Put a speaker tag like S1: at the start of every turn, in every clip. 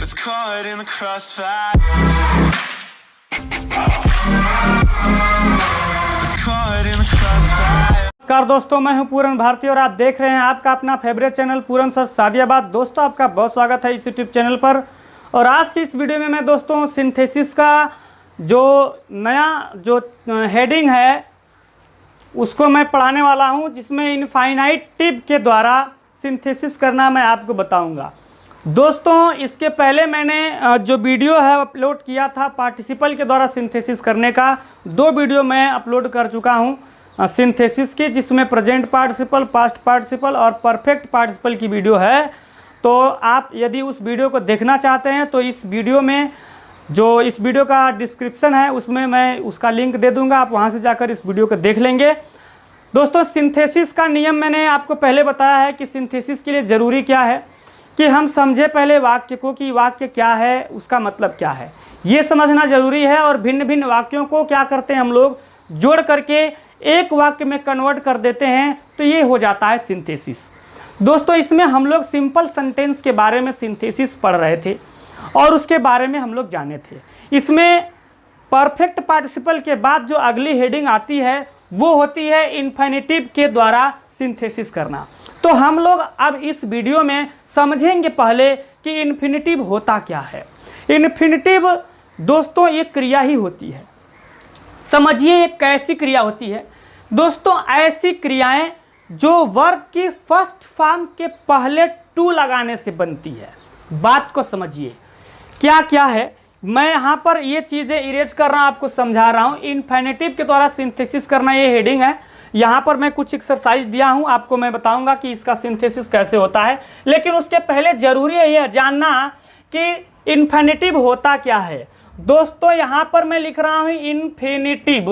S1: It's caught in the crossfire. It's caught in the crossfire.
S2: नमस्कार दोस्तों, मैं हूं पूरन भारती और आप देख रहे हैं आपका अपना फेवरेट चैनल पूरन सर सादियाबाद। दोस्तों, आपका बहुत स्वागत है इस यूट्यूब चैनल पर। और आज की इस वीडियो में मैं दोस्तों सिंथेसिस का जो नया हेडिंग है उसको मैं पढ़ाने वाला हूं, जिसमें इनफाइनाइटिव के द्वारा सिंथेसिस करना मैं आपको बताऊंगा। दोस्तों, इसके पहले मैंने जो वीडियो है अपलोड किया था पार्टिसिपल के द्वारा सिंथेसिस करने का, 2 वीडियो मैं अपलोड कर चुका हूं सिंथेसिस की, जिसमें प्रेजेंट पार्टिसिपल, पास्ट पार्टिसिपल और परफेक्ट पार्टिसिपल की वीडियो है। तो आप यदि उस वीडियो को देखना चाहते हैं तो इस वीडियो में जो इस वीडियो का डिस्क्रिप्शन है उसमें मैं उसका लिंक दे दूंगा, आप वहां से जाकर इस वीडियो को देख लेंगे। दोस्तों, सिंथेसिस का नियम मैंने आपको पहले बताया है कि सिंथेसिस के लिए ज़रूरी क्या है, कि हम समझे पहले वाक्य को कि वाक्य क्या है, उसका मतलब क्या है, ये समझना ज़रूरी है। और भिन्न भिन्न वाक्यों को क्या करते हैं हम लोग, जोड़ करके एक वाक्य में कन्वर्ट कर देते हैं, तो ये हो जाता है सिंथेसिस। दोस्तों, इसमें हम लोग सिंपल सेंटेंस के बारे में सिंथेसिस पढ़ रहे थे और उसके बारे में हम लोग जाने थे। इसमें परफेक्ट पार्टिसिपल के बाद जो अगली हेडिंग आती है वो होती है इन्फिनिटिव के द्वारा सिंथेसिस करना। तो हम लोग अब इस वीडियो में समझेंगे पहले कि इन्फिनिटिव होता क्या है। इन्फिनिटिव दोस्तों एक क्रिया ही होती है। समझिए एक कैसी क्रिया होती है दोस्तों, ऐसी क्रियाएं जो वर्ब की फर्स्ट फॉर्म के पहले टू लगाने से बनती है। बात को समझिए क्या क्या है। मैं यहाँ पर ये चीज़ें इरेज कर रहा हूँ, आपको समझा रहा हूँ। इन्फिनिटिव के द्वारा सिंथेसिस करना ये हेडिंग है। यहाँ पर मैं कुछ एक्सरसाइज दिया हूँ, आपको मैं बताऊँगा कि इसका सिंथेसिस कैसे होता है। लेकिन उसके पहले ज़रूरी है यह जानना कि इन्फिनिटिव होता क्या है। दोस्तों, यहाँ पर मैं लिख रहा हूँ इन्फिनिटिव।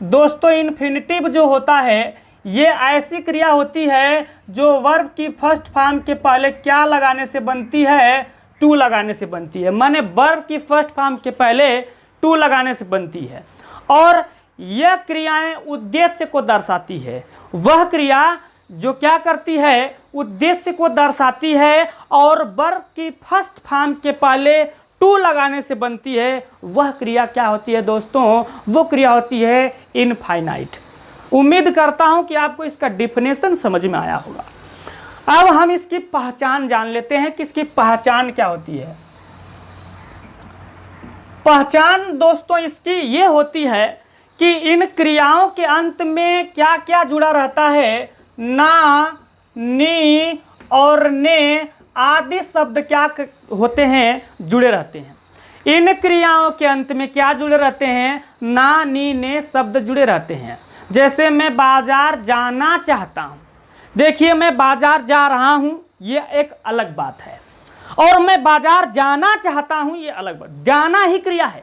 S2: दोस्तों, इन्फिनिटिव जो होता है ये ऐसी क्रिया होती है जो वर्ब की फर्स्ट फॉर्म के पहले क्या लगाने से बनती है, टू लगाने से बनती है। माने वर्ब की फर्स्ट फॉर्म के पहले टू लगाने से बनती है। और यह क्रियाएं उद्देश्य को दर्शाती है। वह क्रिया जो क्या करती है, उद्देश्य को दर्शाती है और वर्ब की फर्स्ट फॉर्म के पहले टू लगाने से बनती है। वह क्रिया क्या होती है दोस्तों, वो क्रिया होती है इनफाइनाइट। उम्मीद करता हूं कि आपको इसका डिफिनेशन समझ में आया होगा। अब हम इसकी पहचान जान लेते हैं कि इसकी पहचान क्या होती है। पहचान दोस्तों इसकी ये होती है कि इन क्रियाओं के अंत में क्या क्या जुड़ा रहता है। ना, नी और ने आदि शब्द क्या होते हैं, जुड़े रहते हैं। इन क्रियाओं के अंत में क्या जुड़े रहते हैं, ना, नी, ने शब्द जुड़े रहते हैं। जैसे मैं बाजार जाना चाहता हूं। देखिए, मैं बाजार जा रहा हूं, ये एक अलग बात है, और मैं बाजार जाना चाहता हूं, ये अलग बात। जाना ही क्रिया है।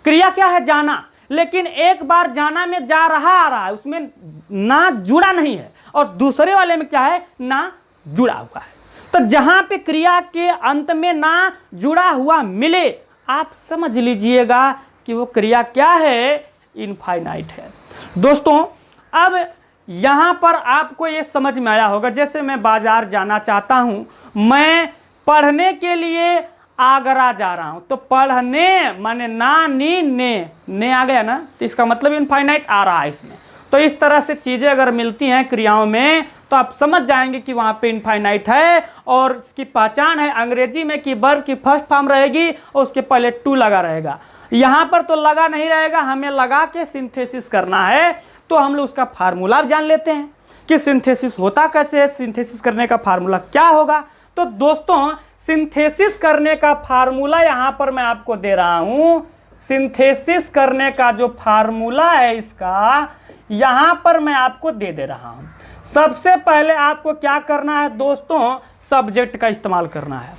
S2: क्रिया क्या है, जाना। लेकिन एक बार जाना में जा रहा आ रहा है, उसमें ना जुड़ा नहीं है, और दूसरे वाले में क्या है, ना जुड़ा हुआ है। तो जहां पे क्रिया के अंत में ना जुड़ा हुआ मिले, आप समझ लीजिएगा कि वो क्रिया क्या है, इनफाइनाइट है। दोस्तों, अब यहां पर आपको ये समझ में आया होगा। जैसे मैं बाजार जाना चाहता हूं, मैं पढ़ने के लिए आगरा जा रहा हूं, तो पढ़ने माने ना, नी, ने आ गया ना, तो इसका मतलब इनफाइनाइट आ रहा है इसमें। तो इस तरह से चीजें अगर मिलती हैं क्रियाओं में तो आप समझ जाएंगे कि वहां पे इनफाइनाइट है। और इसकी पहचान है अंग्रेजी में कि वर्ब की फर्स्ट फॉर्म रहेगी और उसके पहले टू लगा रहेगा। यहां पर तो लगा नहीं रहेगा, हमें लगा के सिंथेसिस करना है। तो हम लोग उसका फार्मूला जान लेते हैं कि सिंथेसिस होता कैसे है, सिंथेसिस करने का फार्मूला क्या होगा। तो दोस्तों, सिंथेसिस करने का फार्मूला यहां पर मैं आपको दे रहा हूं। सिंथेसिस करने का जो फार्मूला है इसका यहां पर मैं आपको दे रहा हूं। सबसे पहले आपको क्या करना है दोस्तों, सब्जेक्ट का इस्तेमाल करना है।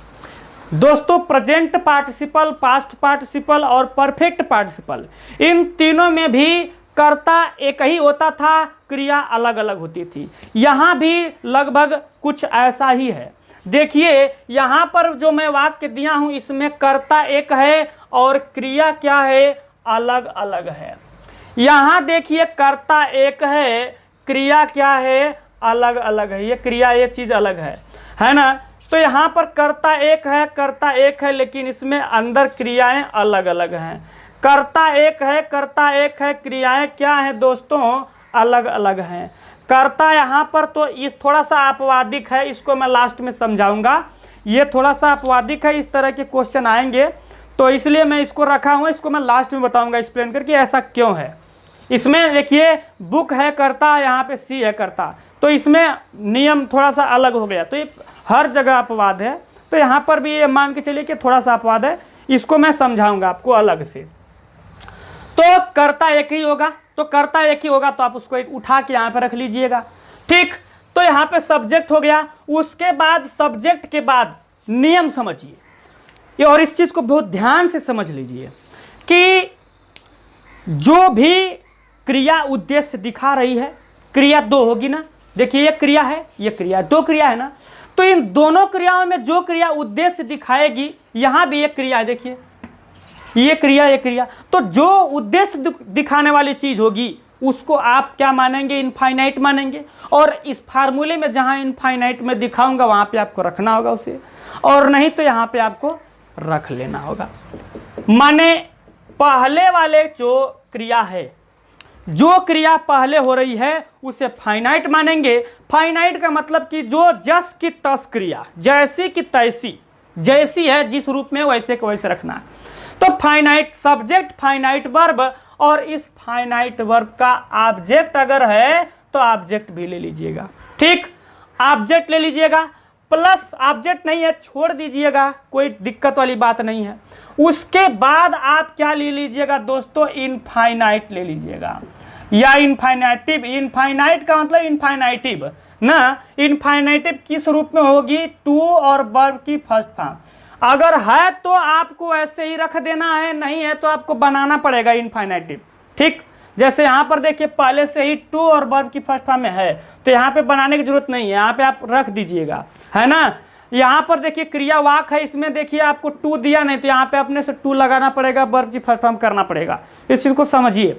S2: दोस्तों, प्रेजेंट पार्टिसिपल, पास्ट पार्टिसिपल और परफेक्ट पार्टिसिपल, इन तीनों में भी कर्ता एक ही होता था, क्रिया अलग अलग होती थी। यहाँ भी लगभग कुछ ऐसा ही है। देखिए, यहाँ पर जो मैं वाक्य दिया हूँ इसमें कर्ता एक है और क्रिया क्या है, अलग अलग है। यहाँ देखिए, कर्ता एक है, क्रिया क्या है, अलग अलग है। ये क्रिया, ये चीज़ अलग है ना। तो यहाँ पर कर्ता एक है, लेकिन इसमें अंदर क्रियाएं अलग अलग हैं। कर्ता एक है, क्रियाएं क्या हैं दोस्तों, अलग अलग हैं। कर्ता यहाँ पर तो इस थोड़ा सा अपवादिक है, इसको मैं लास्ट में समझाऊंगा। ये थोड़ा सा अपवादिक है, इस तरह के क्वेश्चन आएंगे तो इसलिए मैं इसको रखा हूँ, इसको मैं लास्ट में बताऊंगा एक्सप्लेन करके ऐसा क्यों है। इसमें देखिए बुक है कर्ता, यहाँ पे सी है कर्ता, तो इसमें नियम थोड़ा सा अलग हो गया, तो ये हर जगह अपवाद है, तो यहाँ पर भी ये मान के चलिए कि थोड़ा सा अपवाद है, इसको मैं समझाऊंगा आपको अलग से। तो कर्ता एक ही होगा, तो आप उसको एक उठा के यहाँ पे रख लीजिएगा, ठीक। तो यहाँ पे सब्जेक्ट हो गया, उसके बाद सब्जेक्ट के बाद नियम समझिए ये, और इस चीज को बहुत ध्यान से समझ लीजिए कि जो भी क्रिया उद्देश्य दिखा रही है, क्रिया दो होगी ना, देखिए ये क्रिया है, ये क्रिया, दो क्रिया है ना, तो इन दोनों क्रियाओं में जो क्रिया उद्देश्य दिखाएगी, यहां भी एक क्रिया है, देखिए ये क्रिया, तो जो उद्देश्य दिखाने वाली चीज होगी उसको आप क्या मानेंगे, इनफाइनाइट मानेंगे। और इस फार्मूले में जहां इनफाइनाइट में दिखाऊंगा वहां पे आपको रखना होगा उसे, और नहीं तो यहां पे आपको रख लेना होगा। माने पहले वाले जो क्रिया है, जो क्रिया पहले हो रही है उसे फाइनाइट मानेंगे। फाइनाइट का मतलब कि जो जस की तस क्रिया, जैसी की तैसी, जैसी है जिस रूप में वैसे को वैसे रखना है। तो फाइनाइट सब्जेक्ट, फाइनाइट वर्ब, और इस फाइनाइट वर्ब का ऑब्जेक्ट अगर है तो ऑब्जेक्ट भी ले लीजिएगा, ठीक। ऑब्जेक्ट ले लीजिएगा, प्लस ऑब्जेक्ट नहीं है छोड़ दीजिएगा, कोई दिक्कत वाली बात नहीं है। उसके बाद आप क्या ले लीजिएगा दोस्तों, इनफाइनाइट ले लीजिएगा, या इनफाइनाइटिव। इनफाइनाइट का मतलब इनफाइनाइटिव ना, इनफाइनाइटिव किस रूप में होगी, टू और वर्ब की फर्स्ट फॉर्म। अगर है तो आपको ऐसे ही रख देना है, नहीं है तो आपको बनाना पड़ेगा इनफाइनाइटिव, ठीक। जैसे यहाँ पर देखिए पहले से ही टू और वर्ब की फर्स्ट फॉर्म में है, तो यहाँ पे बनाने की जरूरत नहीं है, यहाँ पे आप रख दीजिएगा, है ना। यहाँ पर देखिए क्रिया वाक है, इसमें देखिए आपको टू दिया नहीं, तो यहाँ पे अपने से टू लगाना पड़ेगा, वर्ब की फर्स्ट फॉर्म करना पड़ेगा, इस चीज को समझिए।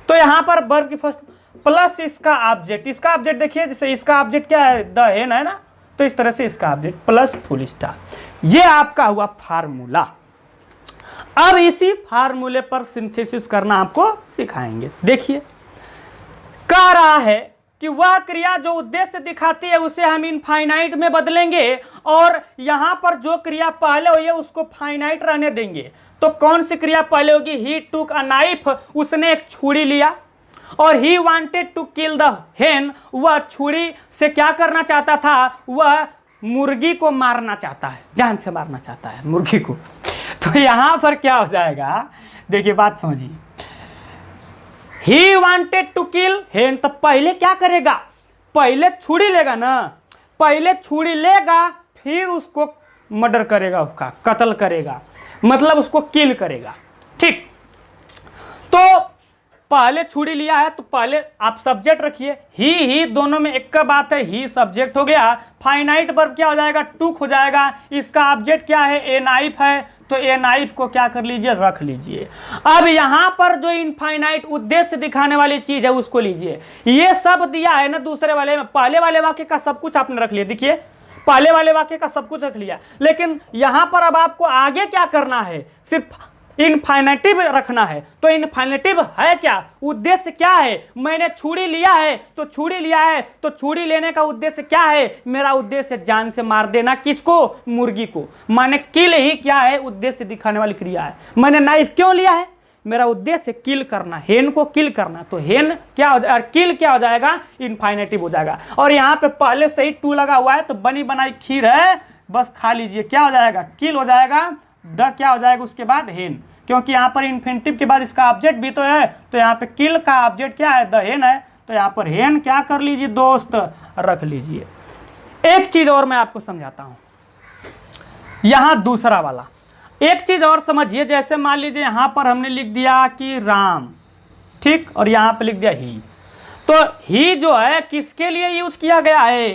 S2: तो यहाँ पर वर्ब की फर्स्ट प्लस इसका ऑब्जेक्ट, इसका ऑब्जेक्ट देखिए, जैसे इसका ऑब्जेक्ट क्या है, द है ना, तो इस तरह से इसका ऑब्जेक्ट प्लस फुल स्टॉप। ये आपका हुआ फार्मूला। अब इसी फार्मूले पर सिंथेसिस करना आपको सिखाएंगे। देखिए कह रहा है कि वह क्रिया जो उद्देश्य दिखाती है उसे हम इनफाइनाइट में बदलेंगे, और यहां पर जो क्रिया पहले हुई है उसको फाइनाइट रहने देंगे। तो कौन सी क्रिया पहले होगी, ही टूक अ नाइफ, उसने एक छुरी लिया, और he wanted to kill the hen, वह छुरी से क्या करना चाहता था, वह मुर्गी को मारना चाहता है, जान से मारना चाहता है मुर्गी को। तो यहां पर क्या हो जाएगा, देखिए बात समझिए, ही वांटेड टू किल हेन, तो पहले क्या करेगा, पहले छुरी लेगा ना, पहले छुरी लेगा फिर उसको मर्डर करेगा, उसका कत्ल करेगा, मतलब उसको किल करेगा, ठीक। तो पहले छुरी लिया है तो पहले आप सब्जेक्ट रखिए, ही दोनों में एक का बात है, ही सब्जेक्ट हो गया, फाइनाइट वर्ब क्या हो जाएगा, टूक हो जाएगा, इसका ऑब्जेक्ट क्या है, ए नाइफ है, तो ए नाइफ को क्या कर लीजिए, रख लीजिए। अब यहां पर जो इनफाइनाइट उद्देश्य दिखाने वाली चीज है उसको लीजिए। ये सब दिया है ना दूसरे वाले में, पहले वाले वाक्य का सब कुछ आपने रख लिया, देखिए पहले वाले वाक्य का सब कुछ रख लिया, लेकिन यहां पर अब आपको आगे क्या करना है, सिर्फ इनफाइनेटिव रखना है। तो इनफाइनेटिव है क्या, उद्देश्य क्या है, मैंने छुरी लिया है तो छुरी लिया है, तो छुरी लेने का उद्देश्य क्या है, मेरा उद्देश्य जान से मार देना, किसको, मुर्गी को। माने किल ही क्या है, उद्देश्य दिखाने वाली क्रिया है। मैंने नाइफ क्यों लिया है, मेरा उद्देश्य किल करना, हेन को किल करना, तो हेन क्या हो जाएगा, किल क्या हो जाएगा, इनफाइनेटिव हो जाएगा। और यहाँ पे पहले से ही टू लगा हुआ है तो बनी बनाई खीर है, बस खा लीजिए, क्या हो जाएगा, किल हो जाएगा, द क्या हो जाएगा उसके बाद, हेन, क्योंकि यहाँ पर इन्फिनिटिव के बाद इसका ऑब्जेक्ट भी तो है, तो यहाँ पे किल का ऑब्जेक्ट क्या है, द हेन है, तो यहाँ पर हेन क्या कर लीजिए दोस्त, रख लीजिए। एक चीज और मैं आपको समझाता हूं, यहां दूसरा वाला एक चीज और समझिए। जैसे मान लीजिए यहां पर हमने लिख दिया कि राम, ठीक, और यहां पर लिख दिया ही, तो ही जो है किसके लिए यूज किया गया है,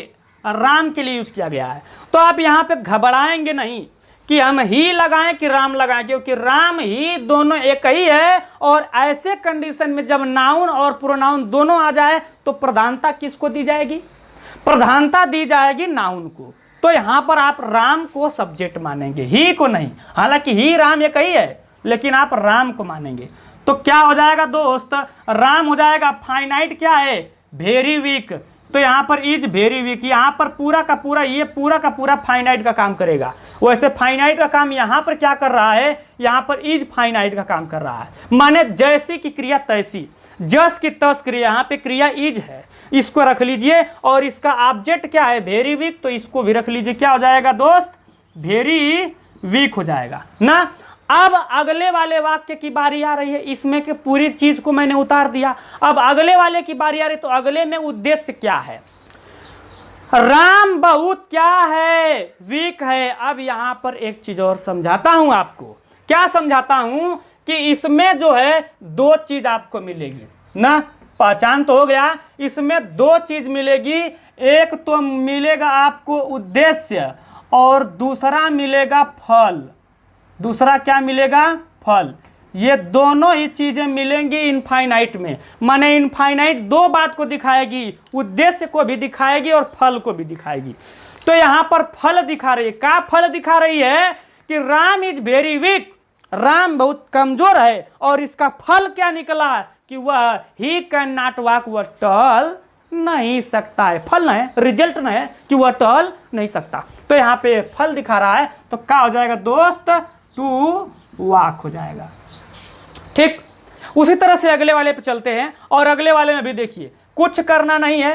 S2: राम के लिए यूज किया गया है। तो आप यहां पे घबराएंगे नहीं कि हम ही लगाएं कि राम लगाएं, क्योंकि राम ही दोनों एक ही है। और ऐसे कंडीशन में जब नाउन और प्रोनाउन दोनों आ जाए तो प्रधानता किसको दी जाएगी, प्रधानता दी जाएगी नाउन को। तो यहाँ पर आप राम को सब्जेक्ट मानेंगे, ही को नहीं। हालांकि ही राम एक ही है, लेकिन आप राम को मानेंगे। तो क्या हो जाएगा दोस्त, राम हो जाएगा फाइनाइट क्या है, वेरी वीक। तो यहाँ पर इज वेरी वीक, यहाँ पर पूरा का पूरा ये पूरा का पूरा फाइनाइट का काम करेगा। वैसे फाइनाइट का काम यहाँ पर क्या कर रहा है, यहाँ पर इज फाइनाइट का काम कर रहा है। माने जैसी की क्रिया तैसी, जस की तस क्रिया, यहाँ पे क्रिया इज है, इसको रख लीजिए। और इसका ऑब्जेक्ट क्या है, वेरी वीक, तो इसको भी रख लीजिए। क्या हो जाएगा दोस्त, वेरी वीक हो जाएगा ना। अब अगले वाले वाक्य की बारी आ रही है, इसमें के पूरी चीज को मैंने उतार दिया। अब अगले वाले की बारी आ रही है, तो अगले में उद्देश्य क्या है, राम बहुत क्या है, वीक है। अब यहां पर एक चीज और समझाता हूं आपको। क्या समझाता हूं कि इसमें जो है दो चीज आपको मिलेगी ना, पहचान तो हो गया। इसमें दो चीज मिलेगी, एक तो मिलेगा आपको उद्देश्य और दूसरा मिलेगा फल। दूसरा क्या मिलेगा, फल। ये दोनों ही चीजें मिलेंगी इनफाइनाइट में। माने इनफाइनाइट दो बात को दिखाएगी, उद्देश्य को भी दिखाएगी और फल को भी दिखाएगी। तो यहां पर फल दिखा रही है। क्या फल दिखा रही है कि Ram is very weak, Ram बहुत कमजोर है। और इसका फल क्या निकला कि वह ही कैन नॉट वॉक, वह टहल नहीं सकता है। फल नहीं, रिजल्ट नहीं है कि वह टहल नहीं सकता। तो यहाँ पे फल दिखा रहा है, तो क्या हो जाएगा दोस्त, टू वॉक हो जाएगा। ठीक, उसी तरह से अगले वाले पे चलते हैं। और अगले वाले में भी देखिए, कुछ करना नहीं है,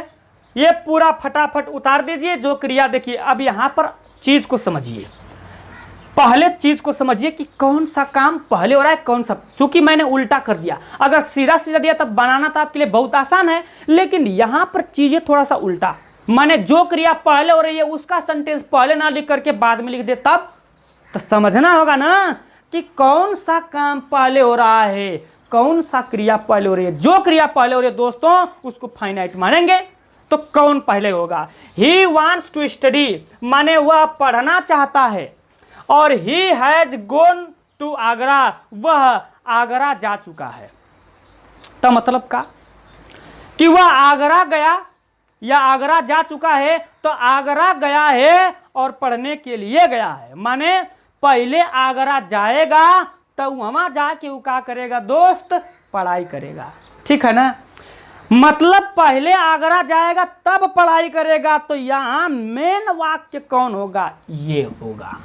S2: ये पूरा फटाफट उतार दीजिए जो क्रिया। देखिए अब यहां पर चीज को समझिए, पहले चीज को समझिए कि कौन सा काम पहले हो रहा है, कौन सा। चूंकि मैंने उल्टा कर दिया, अगर सीधा सीधा दिया तब बनाना तो आपके लिए बहुत आसान है, लेकिन यहां पर चीजें थोड़ा सा उल्टा। माने जो क्रिया पहले हो रही है उसका सेंटेंस पहले ना लिख करके बाद में लिख दे, तब तो समझना होगा ना कि कौन सा काम पहले हो रहा है, कौन सा क्रिया पहले हो रही है। जो क्रिया पहले हो रही है दोस्तों उसको फाइनाइट मानेंगे। तो कौन पहले होगा, ही वांट्स टू स्टडी, माने वह पढ़ना चाहता है। और he has gone to Agra, वह आगरा जा चुका है। तो मतलब का कि वह आगरा गया या आगरा जा चुका है। तो आगरा गया है और पढ़ने के लिए गया है, माने पहले आगरा जाएगा तो वहां जाके वो क्या करेगा दोस्त, पढ़ाई करेगा। ठीक है ना, मतलब पहले आगरा जाएगा तब पढ़ाई करेगा। तो यहां मेन वाक्य कौन होगा, ये होगा,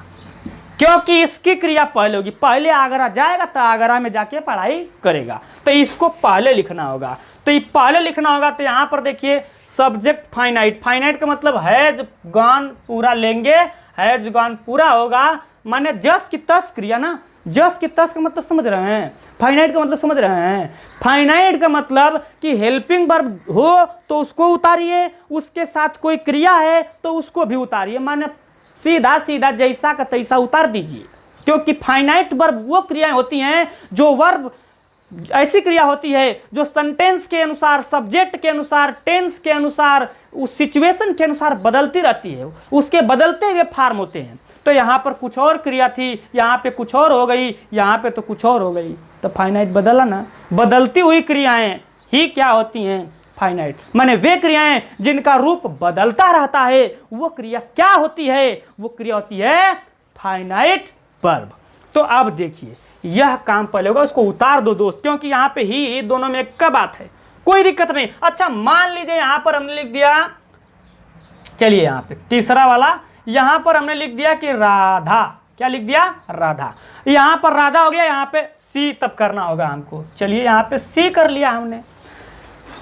S2: क्योंकि इसकी क्रिया पहले होगी। पहले आगरा जाएगा तो आगरा में जाके पढ़ाई करेगा, तो इसको पहले लिखना होगा। तो ये पहले लिखना होगा। तो यहां पर देखिए सब्जेक्ट फाइनाइट, फाइनाइट का मतलब हैज गॉन पूरा लेंगे, हैज गॉन पूरा होगा। माने जस की तस क्रिया ना, जस की तस का मतलब समझ रहे हैं, फाइनाइट का मतलब समझ रहे हैं। फाइनाइट का मतलब कि हेल्पिंग वर्ब हो तो उसको उतारिए, उसके साथ कोई क्रिया है तो उसको भी उतारिए। माने सीधा सीधा जैसा का तैसा उतार दीजिए, क्योंकि फाइनाइट वर्ब वो क्रियाएं होती हैं जो वर्ब ऐसी क्रिया होती है जो सेंटेंस के अनुसार, सब्जेक्ट के अनुसार, टेंस के अनुसार, उस सिचुएशन के अनुसार बदलती रहती है, उसके बदलते हुए फॉर्म होते हैं। तो यहाँ पर कुछ और क्रिया थी, यहाँ पे कुछ और हो गई, यहाँ पे तो कुछ और हो गई। तो फाइनाइट बदला ना। बदलती हुई क्रियाएं ही क्या होती हैं, फाइनाइट। माने वे क्रियाएं जिनका रूप बदलता रहता है, वो क्रिया क्या होती है, वो क्रिया होती है फाइनाइट वर्ब। तो अब देखिए यह काम पहले होगा, उसको उतार दो दोस्त, क्योंकि यहाँ पे ही दोनों में एक का बात है, कोई दिक्कत नहीं। अच्छा मान लीजिए यहाँ पर हमने लिख दिया, चलिए यहाँ पे तीसरा वाला, यहाँ पर हमने लिख दिया कि राधा। क्या लिख दिया, राधा। यहाँ पर राधा हो गया, यहाँ पे सी तब करना होगा हमको। चलिए यहाँ पे सी कर लिया हमने,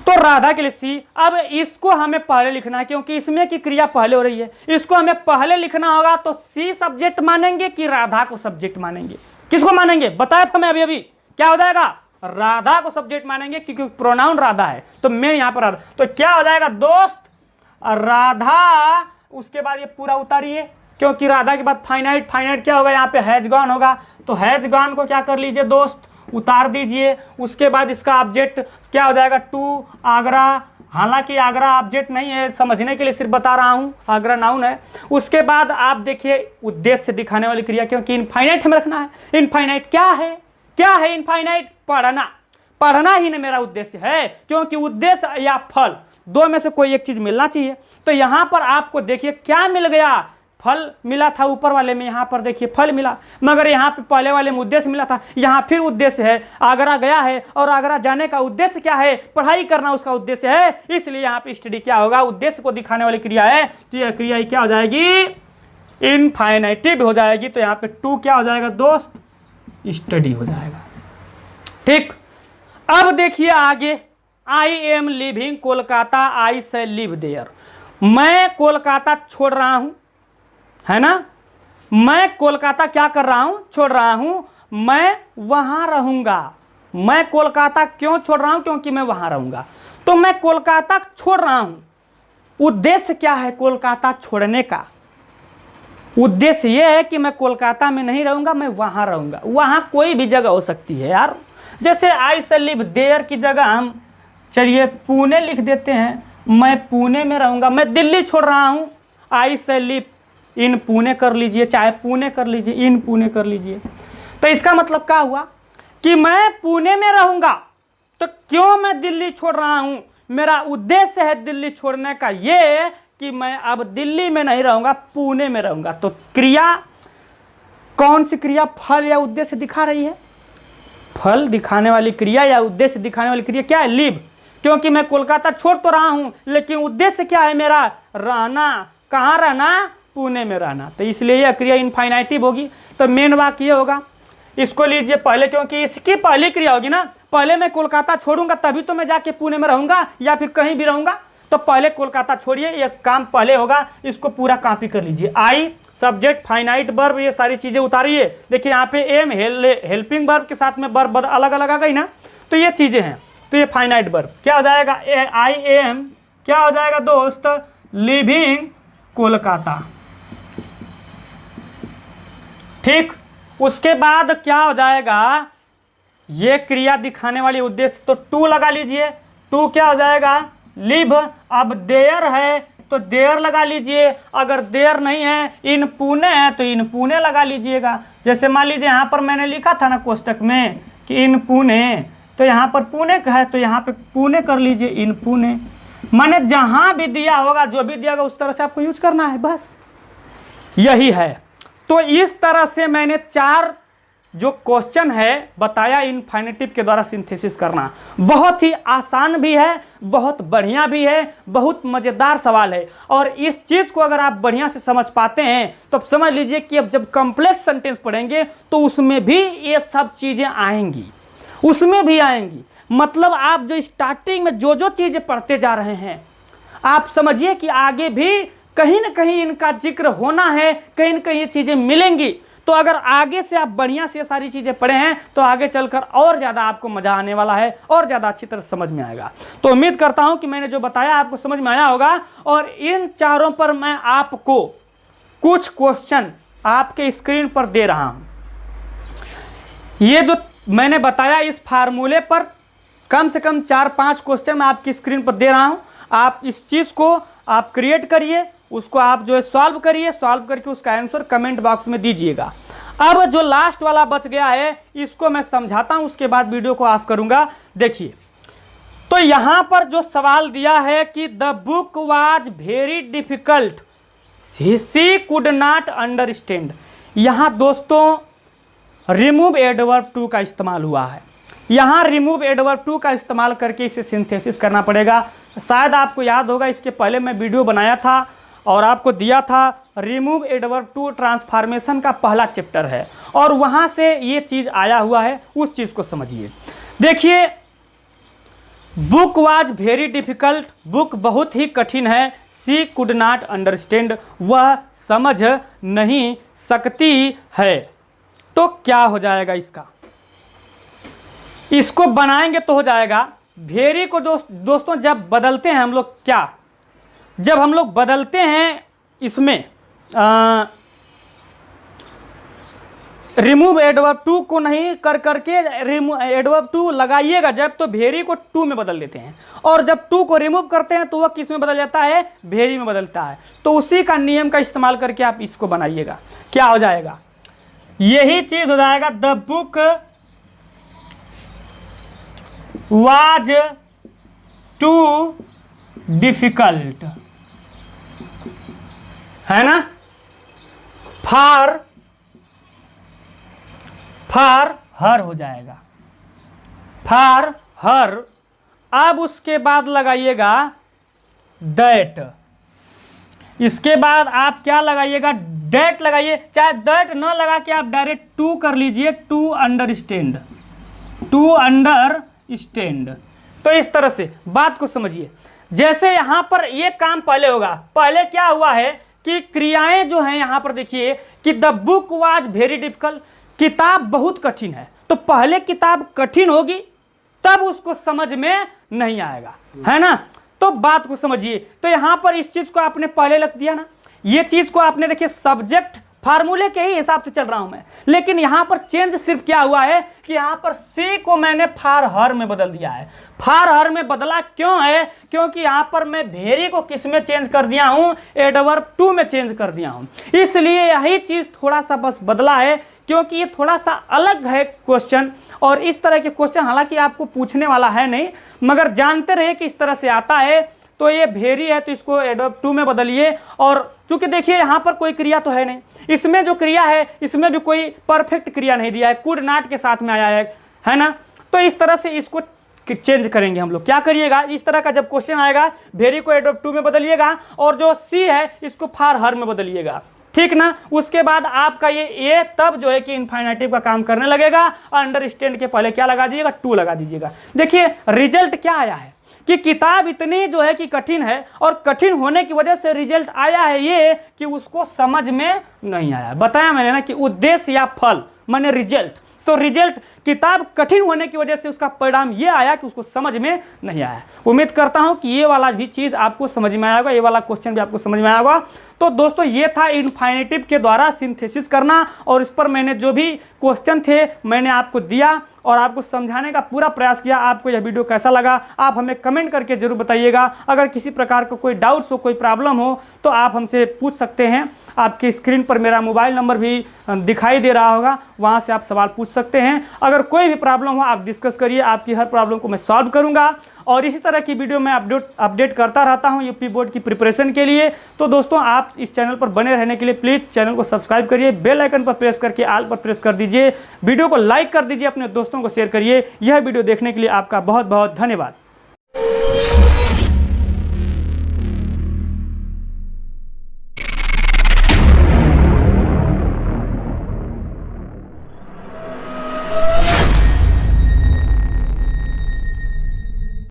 S2: तो राधा के लिए सी। अब इसको हमें पहले लिखना है, क्योंकि इसमें की क्रिया पहले हो रही है, इसको हमें पहले लिखना होगा। तो सी सब्जेक्ट मानेंगे कि राधा को सब्जेक्ट मानेंगे, किसको मानेंगे, बताया था मैं अभी। क्या हो जाएगा, राधा को सब्जेक्ट मानेंगे, क्योंकि प्रोनाउन राधा है। तो मैं यहाँ पर राधा, तो क्या हो जाएगा दोस्त, राधा। उसके बाद ये पूरा उतारिए, क्योंकि राधा के बाद फाइनाइट, फाइनाइट क्या होगा, यहाँ पे हैज गॉन होगा। तो हैज गॉन को क्या कर लीजिए दोस्त, उतार दीजिए। उसके बाद इसका ऑब्जेक्ट क्या हो जाएगा, टू आगरा। हालांकि आगरा ऑब्जेक्ट नहीं है, समझने के लिए सिर्फ बता रहा हूं, आगरा नाउन है। उसके बाद आप देखिए उद्देश्य दिखाने वाली क्रिया, क्योंकि इनफाइनाइट हमें रखना है। इनफाइनाइट क्या है, क्या है इनफाइनाइट, पढ़ना। पढ़ना ही ना मेरा उद्देश्य है, क्योंकि उद्देश्य या फल दो में से कोई एक चीज मिलना चाहिए। तो यहां पर आपको देखिए क्या मिल गया फल मिला था ऊपर वाले में, यहाँ पर देखिए फल मिला, मगर यहाँ पे पहले वाले में उद्देश्य मिला था, यहाँ फिर उद्देश्य है। आगरा गया है और आगरा जाने का उद्देश्य क्या है? पढ़ाई करना उसका उद्देश्य है, इसलिए यहाँ पे स्टडी क्या होगा? उद्देश्य को दिखाने वाली क्रिया है, तो यह क्रिया क्या हो जाएगी? इनफाइनेटिव हो जाएगी। तो यहाँ पे टू क्या हो जाएगा दोस्त? स्टडी हो जाएगा। ठीक, अब देखिए आगे, I am living Kolkata, I shall live there. मैं कोलकाता छोड़ रहा हूं, है ना? मैं कोलकाता क्या कर रहा हूं? छोड़ रहा हूं, मैं वहां रहूंगा। मैं कोलकाता क्यों छोड़ रहा हूं? क्योंकि मैं वहां रहूंगा। तो मैं कोलकाता छोड़ रहा हूं, उद्देश्य क्या है कोलकाता छोड़ने का? उद्देश्य यह है कि मैं कोलकाता में नहीं रहूंगा, मैं वहां रहूंगा। वहां कोई भी जगह हो सकती है यार, जैसे आई शैल लिव देयर की जगह हम चलिए पुणे लिख देते हैं, मैं पुणे में रहूंगा। मैं दिल्ली छोड़ रहा हूं, आई शैल लिव इन पुणे कर लीजिए, चाहे पुणे कर लीजिए, इन पुणे कर लीजिए। तो इसका मतलब क्या हुआ कि मैं पुणे में रहूंगा। तो क्यों मैं दिल्ली छोड़ रहा हूं? मेरा उद्देश्य है दिल्ली छोड़ने का ये कि मैं अब दिल्ली में नहीं रहूंगा, पुणे में रहूंगा। तो क्रिया कौन सी क्रिया फल या उद्देश्य दिखा रही है? फल दिखाने वाली क्रिया या उद्देश्य दिखाने वाली क्रिया क्या है? लिव। क्योंकि मैं कोलकाता छोड़ तो रहा हूं, लेकिन उद्देश्य क्या है मेरा? रहना। कहाँ रहना? पुणे में रहना। तो इसलिए यह क्रिया इनफाइनाइटिव होगी। तो मेन वाक्य ये होगा, इसको लीजिए पहले, क्योंकि इसकी पहली क्रिया होगी ना। पहले मैं कोलकाता छोड़ूंगा तभी तो मैं जाके पुणे में रहूंगा या फिर कहीं भी रहूंगा। तो पहले कोलकाता छोड़िए, यह काम पहले होगा, इसको पूरा कॉपी कर लीजिए। आई सब्जेक्ट फाइनाइट वर्ब, ये सारी चीजें उतारिए। देखिए यहाँ पे एम हेल्पिंग वर्ब के साथ में वर्ब अलग अलग आ गई ना, तो ये चीजें हैं। तो ये फाइनाइट वर्ब क्या हो जाएगा? आई एम क्या हो जाएगा दोस्त? लिविंग कोलकाता। ठीक, उसके बाद क्या हो जाएगा? ये क्रिया दिखाने वाली उद्देश्य, तो टू लगा लीजिए। टू क्या हो जाएगा? लिव। अब देयर है तो देयर लगा लीजिए, अगर देयर नहीं है, इन पुणे है तो इन पुणे लगा लीजिएगा। जैसे मान लीजिए यहाँ पर मैंने लिखा था ना कोष्टक में कि इन पुणे, तो यहाँ पर पुणे का है तो यहाँ पे पुणे कर लीजिए, इन पुणे। माने जहाँ भी दिया होगा, जो भी दिया होगा उस तरह से आपको यूज करना है, बस यही है। तो इस तरह से मैंने 4 जो क्वेश्चन है बताया इनफाइनेटिव के द्वारा सिंथेसिस करना। बहुत ही आसान भी है, बहुत बढ़िया भी है, बहुत मज़ेदार सवाल है। और इस चीज़ को अगर आप बढ़िया से समझ पाते हैं तो समझ लीजिए कि अब जब कॉम्प्लेक्स सेंटेंस पढ़ेंगे तो उसमें भी ये सब चीज़ें आएंगी, उसमें भी आएंगी। मतलब आप जो स्टार्टिंग में जो चीज़ें पढ़ते जा रहे हैं, आप समझिए कि आगे भी कहीं ना कहीं इनका जिक्र होना है, कहीं ना कहीं ये चीज़ें मिलेंगी। तो अगर आगे से आप बढ़िया से ये सारी चीज़ें पढ़े हैं तो आगे चलकर और ज़्यादा आपको मज़ा आने वाला है और ज़्यादा अच्छी तरह समझ में आएगा। तो उम्मीद करता हूं कि मैंने जो बताया आपको समझ में आया होगा। और इन चारों पर मैं आपको कुछ क्वेश्चन आपके स्क्रीन पर दे रहा हूं। ये जो मैंने बताया इस फार्मूले पर कम से कम 4-5 क्वेश्चन मैं आपकी स्क्रीन पर दे रहा हूं। आप इस चीज़ को आप क्रिएट करिए, उसको आप जो है सॉल्व करिए, सॉल्व करके उसका आंसर कमेंट बॉक्स में दीजिएगा। अब जो लास्ट वाला बच गया है इसको मैं समझाता हूं, उसके बाद वीडियो को ऑफ करूंगा। देखिए, तो यहां पर जो सवाल दिया है कि the book was very difficult, she could not understand. यहां दोस्तों रिमूव एडवर्ब टू का इस्तेमाल हुआ है। यहाँ रिमूव एडवर्ब टू का इस्तेमाल करके इसे सिंथेसिस करना पड़ेगा। शायद आपको याद होगा, इसके पहले मैं वीडियो बनाया था और आपको दिया था रिमूव एडवर्ब टू ट्रांसफॉर्मेशन का पहला चैप्टर है, और वहाँ से ये चीज़ आया हुआ है, उस चीज़ को समझिए। देखिए, book was very difficult, book बहुत ही कठिन है। शी कुड नॉट अंडरस्टैंड, वह समझ नहीं सकती है। तो क्या हो जाएगा इसका? इसको बनाएंगे तो हो जाएगा वेरी को दोस्तों जब बदलते हैं हम लोग, क्या जब हम लोग बदलते हैं इसमें रिमूव एडवर्ब टू को नहीं कर करके एडवर्ब टू लगाइएगा जब, तो वेरी को टू में बदल देते हैं। और जब टू को रिमूव करते हैं तो वह किस में बदल जाता है? वेरी में बदलता है। तो उसी का नियम का इस्तेमाल करके आप इसको बनाइएगा। क्या हो जाएगा? यही चीज हो जाएगा the book was too difficult, है ना? फार हर हो जाएगा, फार हर। अब उसके बाद लगाइएगा दैट, इसके बाद आप क्या लगाइएगा, डेट लगाइए। चाहे दैट न लगा के आप डायरेक्ट टू कर लीजिए, टू अंडरस्टैंड, टू अंडरस्टैंड। तो इस तरह से बात को समझिए। जैसे यहां पर ये काम पहले होगा, पहले क्या हुआ है कि क्रियाएं जो हैं यहां पर देखिए कि the book was very difficult, किताब बहुत कठिन है। तो पहले किताब कठिन होगी तब उसको समझ में नहीं आएगा, है ना। तो बात को समझिए। तो यहां पर इस चीज को आपने पहले लिख दिया ना, ये चीज को आपने देखिए सब्जेक्ट फार्मूले के ही हिसाब से चल रहा हूं मैं, लेकिन यहां पर चेंज सिर्फ क्या हुआ है कि यहां पर सी को मैंने फार हर में बदल दिया है। फार हर में बदला क्यों है, क्योंकि यहां पर मैं वेरी को किस में चेंज कर दिया हूं, एडवर्ब टू में चेंज कर दिया हूं। इसलिए यही चीज थोड़ा सा बस बदला है, क्योंकि ये थोड़ा सा अलग है क्वेश्चन। और इस तरह के क्वेश्चन हालांकि आपको पूछने वाला है नहीं, मगर जानते रहे कि इस तरह से आता है। तो ये वेरी है तो इसको एडवर्ब टू में बदलिए। और चूंकि देखिए यहाँ पर कोई क्रिया तो है नहीं, इसमें जो क्रिया है इसमें भी कोई परफेक्ट क्रिया नहीं दिया है, कुड नॉट के साथ में आया है ना। तो इस तरह से इसको चेंज करेंगे हम लोग। क्या करिएगा, इस तरह का जब क्वेश्चन आएगा वेरी को एडवर्ब टू में बदलिएगा और जो सी है इसको फार हर में बदलिएगा, ठीक ना। उसके बाद आपका ये तब जो है कि इनफाइनेटिव का काम करने लगेगा। अंडरस्टैंड के पहले क्या लगा दीजिएगा, टू लगा दीजिएगा। देखिए रिजल्ट क्या आया है कि किताब इतनी जो है कि कठिन है, और कठिन होने की वजह से रिजल्ट आया है ये कि उसको समझ में नहीं आया। बताया मैंने ना कि उद्देश्य या फल माने रिजल्ट। तो रिजल्ट किताब कठिन होने की वजह से उसका परिणाम ये आया कि उसको समझ में नहीं आया। उम्मीद करता हूं कि ये वाला भी चीज़ आपको समझ में आएगा, ये वाला क्वेश्चन भी आपको समझ में आएगा। तो दोस्तों ये था इनफाइनेटिव के द्वारा सिंथेसिस करना, और इस पर मैंने जो भी क्वेश्चन थे मैंने आपको दिया और आपको समझाने का पूरा प्रयास किया। आपको यह वीडियो कैसा लगा आप हमें कमेंट करके जरूर बताइएगा। अगर किसी प्रकार का कोई डाउट्स हो, कोई प्रॉब्लम हो तो आप हमसे पूछ सकते हैं। आपकी स्क्रीन पर मेरा मोबाइल नंबर भी दिखाई दे रहा होगा, वहाँ से आप सवाल पूछ सकते हैं। अगर कोई भी प्रॉब्लम हो आप डिस्कस करिए, आपकी हर प्रॉब्लम को मैं सॉल्व करूँगा। और इसी तरह की वीडियो मैं अपडेट करता रहता हूं यूपी बोर्ड की प्रिपरेशन के लिए। तो दोस्तों आप इस चैनल पर बने रहने के लिए प्लीज़ चैनल को सब्सक्राइब करिए, बेल आइकन पर प्रेस करके ऑल पर प्रेस कर दीजिए, वीडियो को लाइक कर दीजिए, अपने दोस्तों को शेयर करिए। यह वीडियो देखने के लिए आपका बहुत बहुत धन्यवाद।